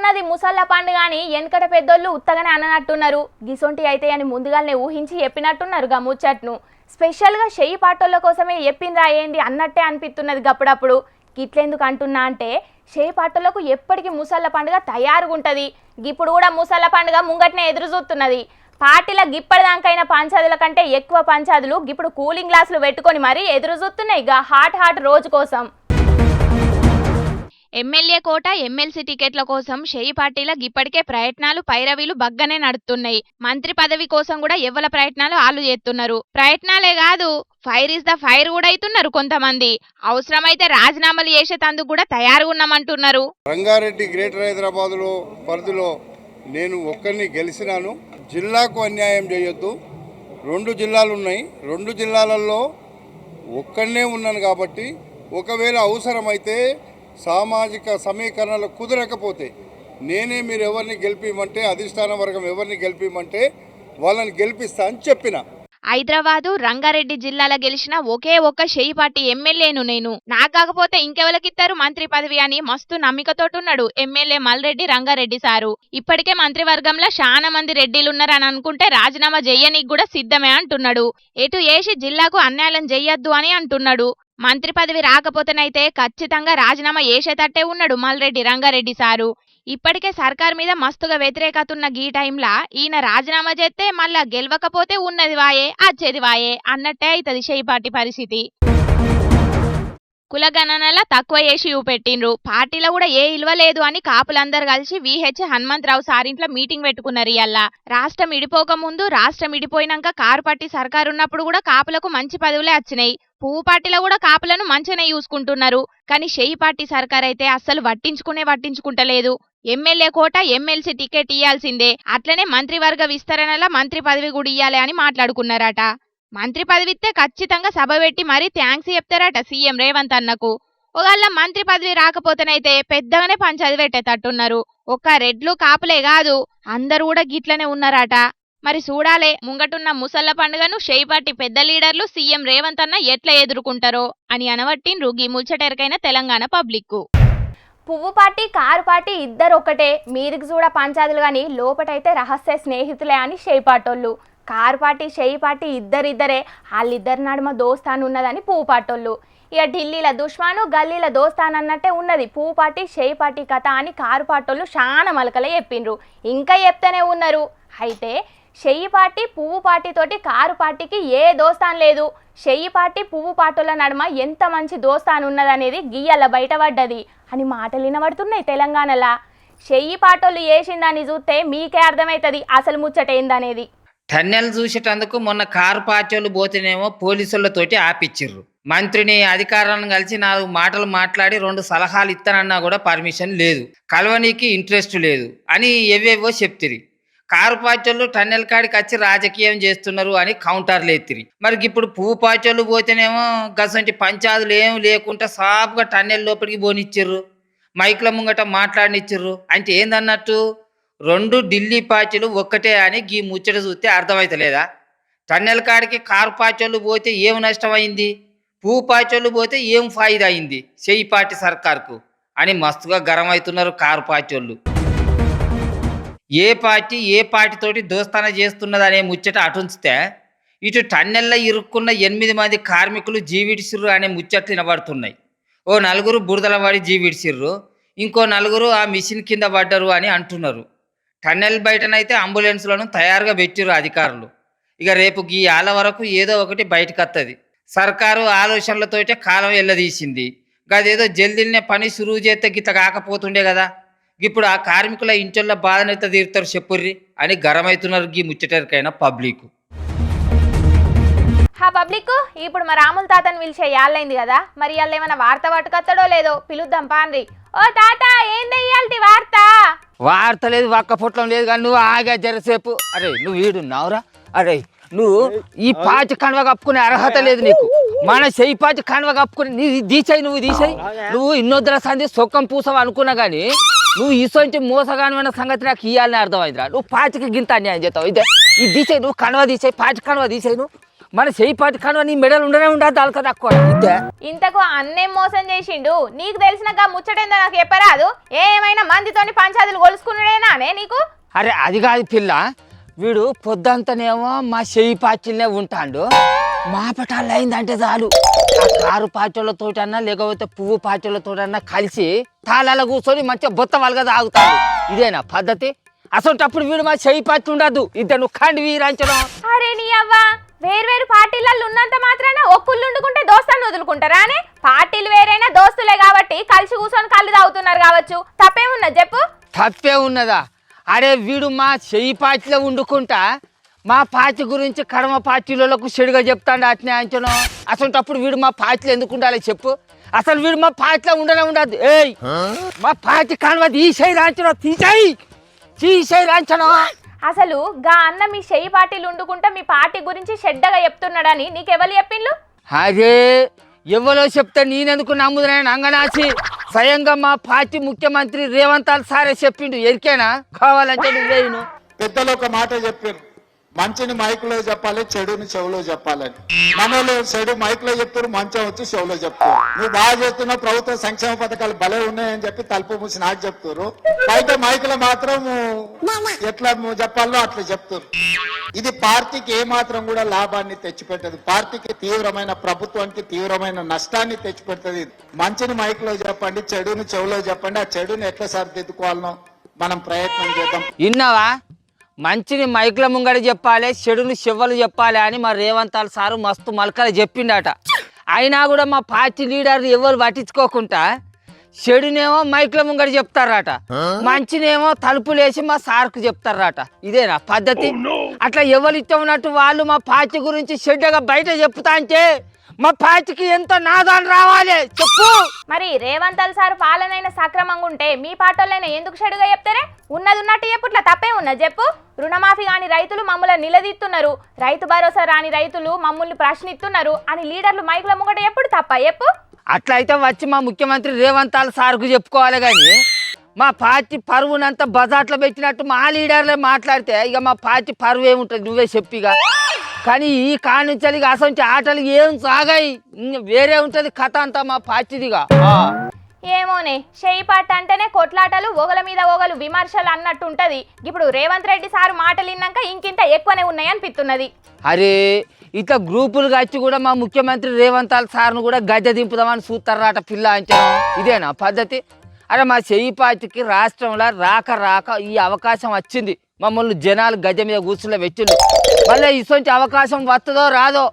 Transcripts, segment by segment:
ఉన్నది ముసళ్ళ పండుగ అని వెనకట పెద్దోళ్ళు ఉత్తగానే అననట్టున్నారు. గిసొంటి అయితే అని ముందుగానే ఊహించి చెప్పినట్టున్నారు గా ముచ్చట్ను. స్పెషల్గా చెయ్యి పాటోళ్ళ కోసమే చెప్పిండ్రా ఏంది అన్నట్టే అనిపిస్తున్నది గప్పుడప్పుడు. గిట్లెందుకు అంటున్నా అంటే చెయ్యి పాటోళ్ళకు ఎప్పటికీ ముసళ్ళ పండుగ తయారుగా ఉంటుంది. ఇప్పుడు కూడా ముసళ్ళ పండుగ ముంగట్నే ఎదురు చూస్తున్నది. పార్టీల గిప్పటిదాకైన పంచాదుల కంటే ఎక్కువ పంచాదులు ఇప్పుడు కూలింగ్ గ్లాసులు పెట్టుకొని మరీ ఎదురు చూస్తున్నాయి గా హాట్ రోజు కోసం. ఎమ్మెల్యే కోట ఎమ్మెల్సీ టికెట్ల కోసం షెయి పార్టీల ఇప్పటికే ప్రయత్నాలు పైరవీలు బగ్గనే నడుస్తున్నాయి. మంత్రి పదవి కోసం కూడా ఎవ్వల ప్రయత్నాలు ఆలు చేస్తున్నారు. ప్రయత్నాలే కాదు, ఫైర్ ఇస్ ద ఫైర్ కూడా అవుతున్నారు కొంతమంది. అవసరమైతే రాజీనామాలు చేసేటందుకు కూడా తయారుగా ఉన్నామంటున్నారు. రంగారెడ్డి గ్రేటర్ హైదరాబాద్ లో పరిధిలో నేను ఒక్కరిని గెలిచినాను. జిల్లాకు అన్యాయం చేయొద్దు. 2 జిల్లాలు ఉన్నాయి, 2 జిల్లాలలో ఒక్కనే ఉన్నాను కాబట్టి ఒకవేళ అవసరమైతే సామాజిక సమీకరణలు కుదరకపోతే నేనే మీరు ఎవరిని గెలిపిమంటే అధిష్టాన వర్గం ఎవరిని గెలిపిమంటే వాళ్ళని గెలిపిస్తా అని చెప్పిన. హైదరాబాదు రంగారెడ్డి జిల్లాల గెలిచిన ఒకే ఒక్క షెయి పార్టీ ఎమ్మెల్యేను నేను. నాకు కాకపోతే ఇంకెవరికిస్తారు మంత్రి పదవి అని మస్తు నమ్మికతోటున్నాడు ఎమ్మెల్యే మల్రెడ్డి రంగారెడ్డి సారు. ఇప్పటికే మంత్రివర్గంలో చాలా మంది రెడ్డిలున్నారని అనుకుంటే రాజీనామా చెయ్యనీకి కూడా సిద్ధమే అంటున్నాడు. ఎటు ఏసి జిల్లాకు అన్యాయం చెయ్యొద్దు అని అంటున్నాడు. మంత్రి పదవి రాకపోతేనైతే ఖచ్చితంగా రాజీనామా చేసేటట్టే ఉన్నాడు మల్రెడ్డి రంగారెడ్డి సారు. ఇప్పటికే సర్కార్ మీద మస్తుగా వ్యతిరేకత ఉన్న ఈ టైంలా ఈయన రాజీనామా చేస్తే మళ్ళా గెలవకపోతే ఉన్నది వాయే అచ్చేది వాయే అన్నట్టే అవుతుంది షెయి పార్టీ పరిస్థితి. కులగణనల తక్కువ చేసి చూపెట్టిండ్రు. పార్టీలో కూడా ఏ ఇల్వ లేదు అని కాపులందరూ కలిసి విహెచ్ హనుమంతరావు సారింట్లో మీటింగ్ పెట్టుకున్నారు. ఇయ్యాల రాష్ట్రం ఇడిపోక ముందు, రాష్ట్రం ఇడిపోయినాక కారు పార్టీ సర్కారు ఉన్నప్పుడు కూడా కాపులకు మంచి పదవులే వచ్చినాయి. పువ్వు పార్టీలో కూడా కాపులను మంచిగానే చూసుకుంటున్నారు. కానీ షెయి పార్టీ సర్కార్ అయితే అస్సలు పట్టించుకుంటలేదు. ఎమ్మెల్యే కోట ఎమ్మెల్సీ టికెట్ ఇయ్యాల్సిందే, అట్లనే మంత్రివర్గ విస్తరణల మంత్రి పదవి కూడా ఇయ్యాలి అని మాట్లాడుకున్నారట. మంత్రి పదవి ఇస్తే ఖచ్చితంగా సభ పెట్టి మరీ థ్యాంక్స్ చెప్తారట సీఎం రేవంత్ అన్నకు. ఒకవేళ మంత్రి పదవి రాకపోతేనైతే పెద్దగానే పంచాది పెట్టేటట్టున్నారు. ఒక్క రెడ్లు కాపులే కాదు, అందరూ కూడా గిట్లనే ఉన్నారట. మరి చూడాలే ముంగటున్న ముసళ్ళ పండుగను షెయి పార్టీ పెద్ద లీడర్లు సీఎం రేవంత్ అన్న ఎట్లా ఎదుర్కొంటారో అని అనవట్టిండ్రు గీ ముచ్చటెరకైన తెలంగాణ పబ్లిక్. పువ్వు పార్టీ కారు పార్టీ ఇద్దరు ఒకటే, మీదికి చూడ పంచాదులు గాని లోపటైతే రహస్య స్నేహితులే అని షెయి పాటోళ్ళు. కారు పార్టీ షెయి పార్టీ ఇద్దరే, వాళ్ళిద్దరి నడుమ దోస్తాను ఉన్నదని పువ్వు పాటోళ్ళు. ఇక ఢిల్లీల దుష్మాను గల్లీల దోస్తాన్ అన్నట్టే ఉన్నది పువ్వు పార్టీ షెయి పార్టీ కథ అని కారు పాటోళ్ళు చాలా మలకలే చెప్పిండ్రు. ఇంకా చెప్తూనే ఉన్నారు. అయితే షెయి పార్టీ పువ్వు పార్టీ తోటి కారు పార్టీకి ఏ దోస్తాన్ లేదు. షెయి పార్టీ పువ్వు పాటోళ్ళ నడుమ ఎంత మంచి దోస్తాన్ ఉన్నదనేది గియ్యల బయటపడ్డది అని మాటలు వినబడుతున్నాయి తెలంగాణలా. షెయి పాటోళ్ళు వేసిందని చూస్తే మీకే అర్థమవుతుంది అసలు ముచ్చటేందనేది. టన్నెల్ చూసేటందుకు మొన్న కారు పార్టీలు పోతేనేమో పోలీసులతోటి ఆపిచ్చిర్రు. మంత్రిని అధికారులను కలిసి 4 మాటలు మాట్లాడి 2 సలహాలు ఇస్తానన్నా కూడా పర్మిషన్ లేదు, కలవనీకి ఇంట్రెస్ట్ లేదు అని ఏవేవో చెప్తిరి. కారు పార్టీలు టన్నెల్ కాడికి వచ్చి రాజకీయం చేస్తున్నారు అని కౌంటర్లు ఎత్తిరి. మరి ఇప్పుడు పువ్వు పార్టీలు పోతేనేమో గసంటి పంచాదులు ఏం లేకుండా సాఫ్గా టన్నెల్ లోపలికి పోనిచ్చిర్రు, మైక్ల ముంగట మాట్లాడినిచ్చిర్రు. అంటే ఏందన్నట్టు 2 ఢిల్లీ పార్టీలు ఒక్కటే అని గీ ముచ్చట చూస్తే అర్థమవుతలేదా? టన్నెల్ కాడికి కారు పార్టీలు పోతే ఏం నష్టం అయింది, పువ్వు పార్టీలు పోతే ఏం ఫాయిదా అయింది షెయి పార్టీ సర్కార్కు అని మస్తుగా గరం అవుతున్నారు కారు పార్టీలు. ఏ పార్టీతోటి దోస్తాన చేస్తున్నది అనే ముచ్చట అటుంచితే ఇటు టన్నెల్లో ఇరుక్కున్న 8 మంది కార్మికులు జీవిడిసిర్రు అనే ముచ్చట్లు వినబడుతున్నాయి. ఓ 4 బురదల పడి జీవిడిసిర్రు, ఇంకో 4 ఆ మిషన్ కింద పడ్డరు అని అంటున్నారు. టన్నెల్ బయటనైతే అంబులెన్స్లను తయారుగా పెట్టిర్రు అధికారులు. ఇక రేపు ఈ ఆల వరకు ఏదో ఒకటి బయటకు వస్తుంది. సర్కారు ఆలోచనలతోటే కాలం ఎల్లదీసింది. గదేదో జల్దీనే పని సురువు చేస్తే గిట్ల కాకపోతుండే కదా. ఇప్పుడు ఆ కార్మికుల ఇంట్లో బాధనైతే తీరుతారు చెప్పుర్రి అని గరమవుతున్నారు గీ ముచ్చటరికైనా పబ్లిక్. పబ్లిక్ ఇప్పుడు మా రాముల తాతను పిలిచే యాళ్ళైంది కదా, మరి వాళ్ళు ఏమైనా వార్త పట్టుకొస్తాడో లేదో పిలుద్దాం పాండ్రి. ఓ తాత ఏందయ్యాలి వార్త లేదు, ఒక్క పొట్లం లేదు, కానీ నువ్వు ఆగా జరసేపు. అరే నువ్వు వీడున్నావురా, అరే నువ్వు ఈ పాచి కణవ కప్పుకునే అర్హత లేదు నీకు. మన చెయ్యి పాచి కణవ కప్పుకుని నీ తీసేయి, నువ్వు ఇన్నొద్దర సంధి సొక్కం పూసవు అనుకున్నా కానీ నువ్వు ఇసొంటి మోసగానమైన సంగతి నాకు ఇవ్వాలని అర్థమైందిరా. నువ్వు పాచికి గింత అన్యాయం చేస్తావు. ఇదే ఈ తీసేయి, నువ్వు కణవ తీసేయి, పాచి కణవ తీసేయి. నువ్వు మన చెయ్యి పార్టీ కనుక నీ మెడలు ఉండనే ఉండదు దాల్క తక్కువ ఇద్దే. ఇంతకు అన్నేం మోసం చేసిండు నీకు తెలిసినాక ముచ్చటేందో నాకు చెప్పరాదు. ఏమైనా మందితోని పంచాయతీలు కొలుసుకున్నాడేనానే నీకు? అరే అది కాదు పిల్ల, వీడు పొద్దంతనేమో మా చెయ్యి పార్టీలనే ఉంటాడు, మా పటాలు అయిందంటే చాలు ఆ కారు పార్టీలతోటన్నా లేకపోతే పువ్వు పార్టీలతోటన్నా కలిసి తాళాల కూర్చొని మంచిగా బొత్త వాళ్ళగా తాగుతాడు. ఇదేనా పద్ధతి? అసలు వీడు మా చెయ్యి పార్టీ ఉండదు, ఇద్దరు నువ్వు కండి వీరాంచడం. అరే నీ అవ్వ, వేరు పార్టీలలో ఉన్నంత మాత్రాన ఒక్కుళ్ళు వండుకుంటే దోస్తాన్ని వదులుకుంటారా అనే? పార్టీలు వేరైనా దోస్తులే కాబట్టి కలిసి కూర్చొని కళ్ళు తాగుతున్నారు కావచ్చు, తప్పేమున్నది చెప్పు? తప్పే ఉన్నదా? అరే వీడు మా చెయ్యి పార్టీలో వండుకుంటా మా పార్టీ గురించి కడమ పార్టీలకు చెడుగా చెప్తాడు అట్నే అంచనం. అసలు వీడు మా పార్టీలో ఎందుకు ఉండాలి చెప్పు? అసలు వీడు మా పార్టీలో ఉండదు. ఏయ్ మా పార్టీ కనవది ఈ సై రాంచడం తీసేయి రాంచడం. అసలు గా అన్న మీ చెయ్యి పార్టీలు వండుకుంటే మీ పార్టీ గురించి చెడ్డగా చెప్తున్నాడని నీకెవరు చెప్పిండ్లు? అరే ఎవరో చెప్తే నేనెందుకు నమ్ముదనని అంగనాచి స్వయంగా మా పార్టీ ముఖ్యమంత్రి రేవంత్ సారే చెప్పిండు. ఎరికేనా? కావాలంటే నువ్వేను. పెద్దలు ఒక మాట చెప్పారు, మంచిని మైకులో చెప్పాలి, చెడుని చెవులో చెప్పాలని. మనలో చెడు మైకులో చెప్తారు, మంచం వచ్చి చెవులో చెప్తారు. నువ్వు బాగా చేస్తున్న ప్రభుత్వ సంక్షేమ పథకాలు భలే ఉన్నాయని చెప్పి తలుపు మూసి నాకు చెప్తారు, అయితే మైకులో మాత్రం ఎట్లా చెప్పాలో అట్లా చెప్తారు. ఇది పార్టీకి ఏమాత్రం కూడా లాభాన్ని తెచ్చిపెట్టదు, పార్టీకి తీవ్రమైన, ప్రభుత్వానికి తీవ్రమైన నష్టాన్ని తెచ్చిపెడుతుంది. మంచిని మైకులో చెప్పండి, చెడుని చెవులో చెప్పండి. ఆ చెడుని ఎట్లా సరిదిద్దుకోవాలనో మనం ప్రయత్నం చేద్దాం. విన్నావా? మంచిని మైకుల ముంగడ చెప్పాలి, చెడుని చెవ్వలు చెప్పాలి అని మా రేవంత్ సారు మస్తు మలకలు చెప్పిండట. అయినా కూడా మా పార్టీ లీడర్లు ఎవరు పట్టించుకోకుండా చెడునేమో మైకుల ముంగడ చెప్తారట, మంచినేమో తలుపులేసి మా సార్కు చెప్తారట. ఇదేనా పద్ధతి? అట్లా ఎవరు ఇష్టం ఉన్నట్టు వాళ్ళు మా పార్టీ గురించి చెడ్డగా బయట చెప్తా అంటే మా పార్టీకి ఎంత నాదాన్ని రావాలి చెప్పు. మరి రేవంత్ సార్ పాలనైనా సక్రమంగా ఉంటే మీ పార్టీలైనా ఎందుకు చెడుగా చెప్తారే? ఉన్నది ఉన్నట్టు చెప్పు, ఇట్లా తప్పే ఉన్నది చెప్పు. రుణమాఫీ కాని రైతులు మమ్మల్ని నిలదీస్తున్నారు, రైతు భరోసా రాని రైతులు మమ్మల్ని ప్రశ్నిస్తున్నారు అని లీడర్లు మైకుల ముంగట ఎప్పుడు తప్ప చెప్పు? అట్లయితే వచ్చి మా ముఖ్యమంత్రి రేవంత్ సార్కు చెప్పుకోవాలి. కానీ మా పార్టీ పరువునంతా బజాట్లో పెట్టినట్టు మా లీడర్లే మాట్లాడితే ఇక మా పార్టీ పరువు ఏముంటుంది నువ్వే చెప్పిగా. కానీ ఈ కానుంచాలి అసలు ఆటలు ఏం సాగాయి, వేరే ఉంటుంది కథ అంతా మా పార్టీదిగా. ఏమోనే, చెయ్యి పాట అంటేనే కొట్లాటలు, ఒగల మీద ఒగలు విమర్శలు అన్నట్టు ఉంటది. ఇప్పుడు రేవంత్ రెడ్డి సార్ మాటలు విన్నాక ఇంకింత ఎక్కువనే ఉన్నాయి అనిపిస్తున్నది. అరే ఇట్లా గ్రూపులు వచ్చి కూడా మా ముఖ్యమంత్రి రేవంత్ సార్ను కూడా గద్దె దింపుదామని చూస్తారట పిల్ల అంచనా. ఇదేనా పద్ధతి? అరే మా చెయ్యి పార్టీకి రాష్ట్రంలో రాక ఈ అవకాశం వచ్చింది, మమ్మల్ని జనాలు గద్దె మీద కూర్చుని పెట్టిండు. మళ్ళీ ఇటువంటి అవకాశం వస్తుందో రాదో,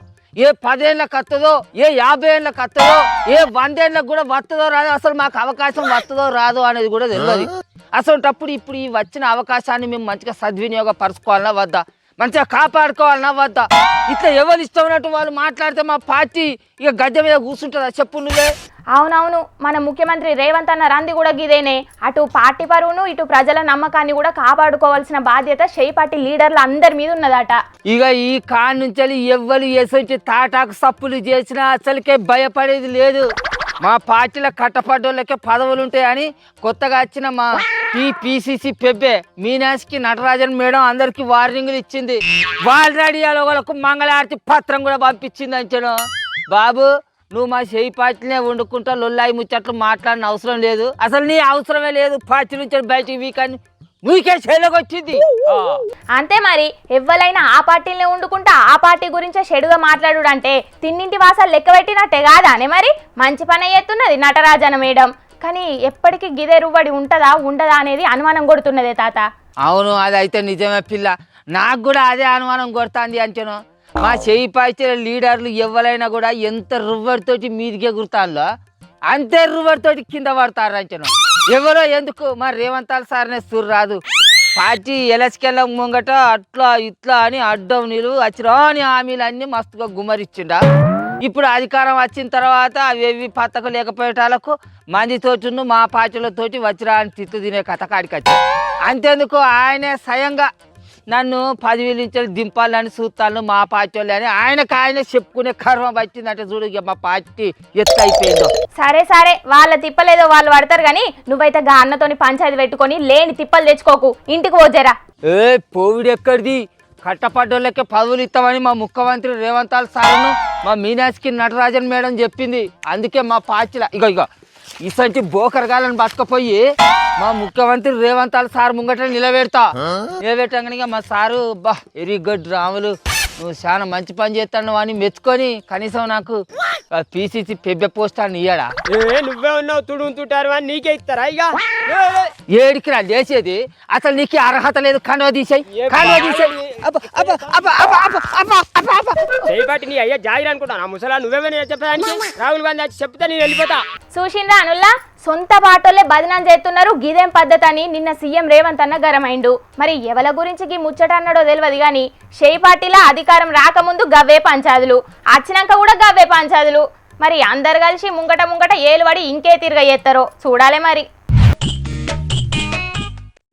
ఏ 10 ఏళ్ళకి వస్తుందో, ఏ 50 ఏళ్ళకి వస్తుందో, ఏ 100 ఏళ్ళకి కూడా వస్తుందో రాదో, అసలు మాకు అవకాశం వస్తుందో రాదో అనేది కూడా తెలియదు. అసలు ఇప్పుడు ఈ వచ్చిన అవకాశాన్ని మేము మంచిగా సద్వినియోగపరచుకోవాలన్నా వద్దా, మంచిగా కాపాడుకోవాలన్నా వద్దా? ఇట్లా ఎవరు ఇష్టం ఉన్నట్టు వాళ్ళు మాట్లాడితే మా పార్టీ ఇక గద్దె మీద కూర్చుంటుందా చెప్పు నువ్వే? అవునవును, మన ముఖ్యమంత్రి రేవంత్ అన్న రంది కూడా గిదేనే. అటు పార్టీ పరువును ఇటు ప్రజల నమ్మకాన్ని కూడా కాపాడుకోవాల్సిన బాధ్యత చెయ్యి పార్టీ లీడర్లు అందరి మీద ఉన్నదట. ఇక ఈ కాడ నుంచి ఎవ్వరు ఎసొంటి తాటాకు సప్పులు చేసినా అసలుకే భయపడేది లేదు. మా పార్టీలో కట్టపడ్డోళ్ళకే పదవులు ఉంటాయని కొత్తగా వచ్చిన మా పిసిసి పెబ్బే మీనాస్కి నటరాజన్ మేడం అందరికి వార్నింగ్లు ఇచ్చింది. ఆల్రెడీ వాళ్ళకు మంగళారతి పత్రం కూడా పంపించింది అంచను. బాబు నువ్వు మా చెయ్యి పార్టీనే వండుకుంటా లొల్లాయి ముచ్చట్లు మాట్లాడిన అవసరం లేదు, అసలు నీ అవసరమే లేదు పార్టీ నుంచి బయటికి వీకని నువ్వుకే చేయలోకి వచ్చింది. అంతే మరి, ఎవ్వరైనా ఆ పార్టీలనే వండుకుంటా ఆ పార్టీ గురించే చెడుగా మాట్లాడు అంటే తిన్నింటి వాసాలు లెక్క పెట్టినట్టే కాదానే. మరి మంచి పని చేస్తున్నది నటరాజన మేడం, కానీ ఎప్పటికీ గిదే రువ్వడి ఉంటదా ఉండదా అనేది అనుమానం కొడుతున్నదే తాత. అవును అది అయితే నిజమే పిల్ల, నాకు కూడా అదే అనుమానం కొడుతుంది అంచను. మా చెయ్యి పార్టీల లీడర్లు ఎవరైనా కూడా ఎంత రువ్వడితోటి మీదికి ఎగురుతాలో అంతే రువ్వడితోటి కింద పడతారు అంచను. ఎవరో ఎందుకు మా రేవంత్ సార్నే సుర్ రాదు, పార్టీ ఎలక్కెళ్ళ ముంగట అట్లా ఇట్లా అని అడ్డం నిలువు వచ్చిరాని హామీలు అన్నీ మస్తుగా గుమరిచ్చిండా. ఇప్పుడు అధికారం వచ్చిన తర్వాత అవి పత్తకు లేకపోయేటాలకు మందితోటి మా పార్టీలతోటి వచ్చిరాని తిట్టు తినే కథ కాడికొచ్చి అంతేందుకు ఆయనే స్వయంగా నన్ను 10,000 నుంచి దింపాలని చూస్తాను మా పార్టీ వాళ్ళు అని ఆయనే చెప్పుకునే కర్మ వచ్చిందంటే చూడు ఇక మా పార్టీ ఎత్తైపోయిందో. సరే సరే, వాళ్ళ తిప్పలేదో వాళ్ళు పడతారు కానీ నువ్వైతే గా అన్నతోని పంచాయతీ పెట్టుకొని లేని తిప్పలు తెచ్చుకోకు, ఇంటికి పోజరా. ఏ పోవిడు ఎక్కడిది, కట్టపడ్డోళ్ళకే పదవులు ఇస్తామని మా ముఖ్యమంత్రి రేవంత్ సార్ను మా మీనాక్షి నటరాజన్ మేడం చెప్పింది. అందుకే మా పాచిల ఇగో ఇసంటి బోకరగాలను బతకపోయి మా ముఖ్యమంత్రి రేవంత్ సార్ ముంగట నిలబెట్టగానే మా సారు బా వెరీ గుడ్ రాములు, నువ్వు చాలా మంచి పని చేస్తాను అని మెచ్చుకొని కనీసం నాకు పీసీసీ పెబ్బె పోస్ట్ అని ఇయ్యాడా. నువ్వే ఉన్నావు తుడుంటుంటారు అని నీకే ఇస్తారా? ఇక ఏడికి రా లేచేది, అసలు నీకు అర్హత లేదు. కండువ తీసేయి. చేయబట్టి నీ అయ్యా జాగిరి అనుకుంటాను. ఆ ముసలా నువ్వేమని చెప్పడానికి రాహుల్ గాంధీ వచ్చి చెప్తే నేను వెళ్ళిపోతా. చూసిండ్రా అనుల్లా, సొంత పాటోలే బదనాం చేస్తున్నారు. గిదేం పద్ధతి అని నిన్న సీఎం రేవంత్ అన్న గరమైండు. మరి ఎవల గురించి గీ ముచ్చట అన్నాడో తెలియదు గాని షేయ్ పార్టీలా అధికారం రాకముందు గవ్వే పంచాదులు, వచ్చినాక కూడా గవ్వే పంచాదులు. మరి అందరు కలిసి ముంగట ఏలువడి ఇంకే తిరగ చేస్తారో చూడాలే మరి.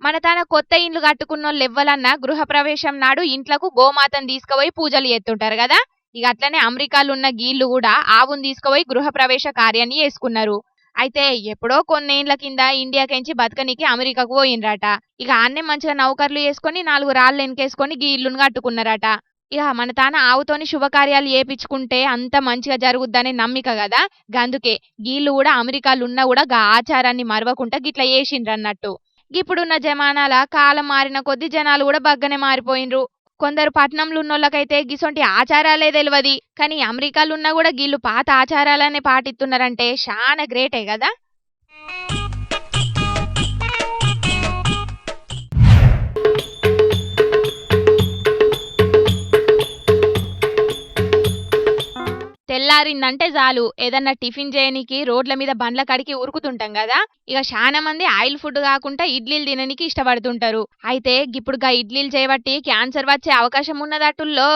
మన తన కొత్త ఇండ్లు కట్టుకున్నోళ్ళు ఎవ్వలన్నా గృహప్రవేశం నాడు ఇంట్లకు గోమాతను తీసుకుపోయి పూజలు చేస్తుంటారు కదా. ఇక అట్లనే అమెరికాలో ఉన్న గీళ్లు కూడా ఆవును తీసుకుపోయి గృహప్రవేశ కార్యాన్ని చేసుకున్నారు. అయితే ఎప్పుడో కొన్నేళ్ల కింద ఇండియాకెంచి బతకనికి అమెరికాకు పోయిండ్రట. ఇక ఆన్నే మంచిగా నౌకర్లు వేసుకొని 4 రాళ్ళు వెనకేసుకొని గీ ఇల్లును కట్టుకున్నారట. ఇక మన తాన ఆవుతోని శుభకార్యాలు చేపించుకుంటే అంత మంచిగా జరుగుద్దనే నమ్మిక కదా. గందుకే గీళ్ళు కూడా అమెరికాలు ఉన్నా కూడా గా ఆచారాన్ని మరవకుండా గిట్లా చేసిండ్రన్నట్టు. ఇప్పుడున్న జమానాల కాలం మారిన కొద్ది జనాలు కూడా బగ్గనే మారిపోయిండ్రు. కొందరు పట్నంలో ఉన్నోళ్ళకైతే గిసొంటి ఆచారాలే తెలియదు, కానీ అమెరికాలో ఉన్నా కూడా గీళ్ళు పాత ఆచారాలనే పాటిస్తున్నారంటే చాలా గ్రేటే కదా. తెల్లారిందంటే చాలు ఏదన్నా టిఫిన్ చేయనికి రోడ్ల మీద బండ్ల కడికి ఉరుకుతుంటాం కదా. ఇక చాలా మంది ఆయిల్ ఫుడ్ కాకుండా ఇడ్లీలు తినడానికి ఇష్టపడుతుంటారు. అయితే ఇప్పుడు గా ఇడ్లీలు చేయబట్టి క్యాన్సర్ వచ్చే అవకాశం ఉన్నదట్టుల్లో.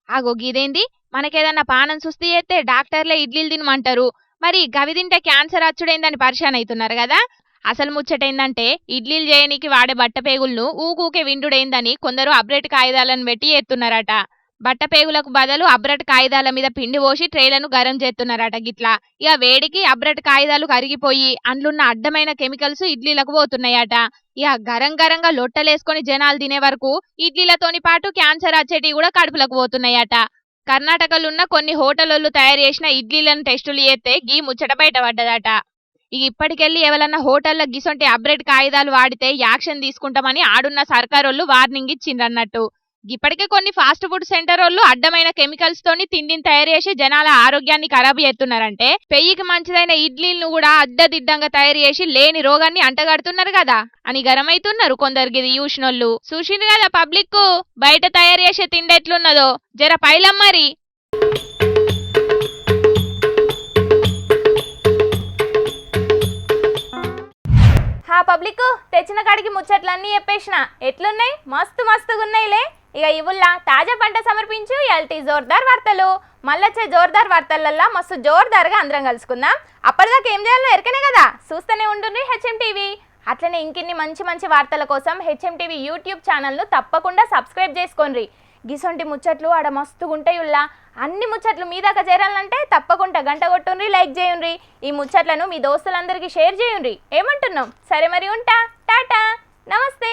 ఆగో గిదేంది, మనకేదన్నా పానం సుస్థి చేస్తే డాక్టర్లే ఇడ్లీలు తినమంటారు. మరి గవి తింటే క్యాన్సర్ వచ్చుడైందని పరిశాన్ అవుతున్నారు కదా. అసలు ముచ్చటైందంటే ఇడ్లీలు చేయనికి వాడే బట్టపేగులను ఊకూకే విండుడైందని కొందరు అబ్రెట్ కాగితాలను పెట్టి ఎత్తున్నారట. బట్టపేగులకు బదులు అబ్రట్ కాగితాల మీద పిండి పోసి ట్రేలను గరం చేస్తున్నారట గిట్లా. ఇక వేడికి అబ్రట్ కాగితాలు కరిగిపోయి అందులున్న అడ్డమైన కెమికల్స్ ఇడ్లీలకు పోతున్నాయట. ఇక గరంగా లొట్టలేసుకొని జనాలు తినే వరకు ఇడ్లీలతోని పాటు క్యాన్సర్ వచ్చేటివి కూడా కడుపులకు పోతున్నాయట. కర్ణాటకలో ఉన్న కొన్ని హోటళ్లు తయారు చేసిన ఇడ్లీలను టెస్టులు చేస్తే గీ ముచ్చట బయటపడ్డదట. ఇక ఇప్పటికెళ్ళి ఎవరన్నా హోటళ్ల గిసొంటి అబ్రెట్ కాగితాలు వాడితే యాక్షన్ తీసుకుంటామని ఆడున్న సర్కారోళ్ళు వార్నింగ్ ఇచ్చిండ్రన్నట్టు. ఇప్పటికే కొన్ని ఫాస్ట్ ఫుడ్ సెంటర్ వాళ్ళు అడ్డమైన కెమికల్స్ తోని తిండిని తయారు చేసి జనాల ఆరోగ్యాన్ని ఖరాబు చేస్తున్నారంటే పెయ్యికి మంచిదైన ఇడ్లీలను కూడా అడ్డదిడ్డంగా తయారు చేసి లేని రోగాన్ని అంటగడుతున్నారు కదా అని గరమైతున్నారు కొందరికి ఇది చూసినోళ్ళు. చూసింది కదా పబ్లిక్ బయట తయారు చేసే తిండి ఎట్లున్నదో, జర పైలం మరి. పబ్లిక్ తెచ్చిన కాడికి ముచ్చట్లన్నీ చెప్పేసిన ఎట్లున్నాయి, మస్తుగా ఉన్నాయిలే. ఇక ఇవుల్లా తాజా పంట సమర్పించు ఎల్టీ జోర్దార్ వార్తలు. మళ్ళొచ్చే జోర్దార్ వార్తలల్లా మస్తు జోర్దార్గా అందరం కలుసుకుందాం. అప్పటిదాకా ఏం చేయాలో ఎరకనే కదా, చూస్తూనే ఉండండి హెచ్ఎం టీవీ. అట్లనే ఇంకిన్ని మంచి వార్తల కోసం హెచ్ఎం టీవీ యూట్యూబ్ ఛానల్ను తప్పకుండా సబ్స్క్రైబ్ చేసుకోండి. గిసొంటి ముచ్చట్లు ఆడ మస్తుగుంటాయుల్లా. అన్ని ముచ్చట్లు మీ దాకా చేరాలంటే తప్పకుండా గంట కొట్టుండ్రి, లైక్ చేయండి. ఈ ముచ్చట్లను మీ దోస్తులందరికీ షేర్ చేయండి. ఏమంటున్నాం? సరే మరి ఉంటా, టాటా, నమస్తే.